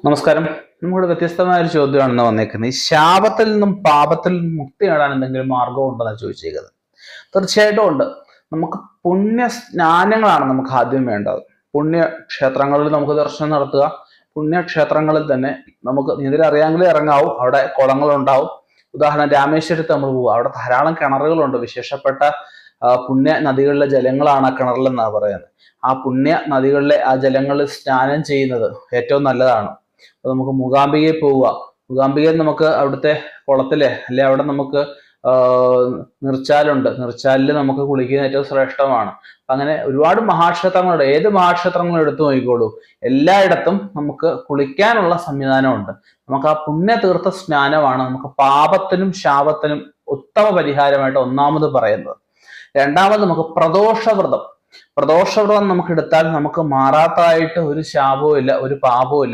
നമസ്കാരം. നമ്മുടെ വ്യത്യസ്തമായ ഒരു ചോദ്യമാണ് വന്നേക്കുന്നത്. ഈ ശാപത്തിൽ നിന്നും പാപത്തിൽ നിന്നും മുക്തി നേടാൻ എന്തെങ്കിലും മാർഗം ഉണ്ടെന്നാണ് ചോദിച്ചേക്കുന്നത്. തീർച്ചയായിട്ടും ഉണ്ട്. നമുക്ക് പുണ്യ സ്നാനങ്ങളാണ് നമുക്ക് ആദ്യം വേണ്ടത്. പുണ്യ ക്ഷേത്രങ്ങളിൽ നമുക്ക് ദർശനം നടത്തുക. പുണ്യക്ഷേത്രങ്ങളിൽ തന്നെ നമുക്ക് നീന്തൽ അറിയാമെങ്കിലേ ഇറങ്ങാവൂ. അവിടെ കുളങ്ങളുണ്ടാവും. ഉദാഹരണം രാമേശ്വരത്ത് നമ്മൾ പോകുക, അവിടെ ധാരാളം കിണറുകളുണ്ട്. വിശേഷപ്പെട്ട പുണ്യ നദികളിലെ ജലങ്ങളാണ് ആ കിണറിലെന്നാണ് പറയുന്നത്. ആ പുണ്യ നദികളിലെ ആ ജലങ്ങളിൽ സ്നാനം ചെയ്യുന്നത് ഏറ്റവും നല്ലതാണ്. അപ്പൊ നമുക്ക് മൂകാംബികയിൽ പോവുക. മൂകാംബികയിൽ നമുക്ക് അവിടുത്തെ കുളത്തിലെ അല്ലെ അവിടെ നമുക്ക് നിർച്ചാലുണ്ട്. നിർച്ചാലിൽ നമുക്ക് കുളിക്കുന്നത് ഏറ്റവും ശ്രേഷ്ഠമാണ്. അങ്ങനെ ഒരുപാട് മഹാക്ഷേത്രങ്ങളുണ്ട്. ഏത് മഹാക്ഷേത്രങ്ങളും എടുത്തു നോക്കിക്കോളൂ, എല്ലായിടത്തും നമുക്ക് കുളിക്കാനുള്ള സംവിധാനമുണ്ട്. നമുക്ക് ആ പുണ്യ തീർത്ഥ സ്നാനമാണ് നമുക്ക് പാപത്തിനും ശാപത്തിനും ഉത്തമ പരിഹാരമായിട്ട് ഒന്നാമത് പറയുന്നത്. രണ്ടാമത് നമുക്ക് പ്രദോഷവ്രതം നമുക്ക് എടുത്താൽ നമുക്ക് മാറാത്തതായിട്ട് ഒരു ശാപവും ഇല്ല, ഒരു പാപവും ഇല്ല.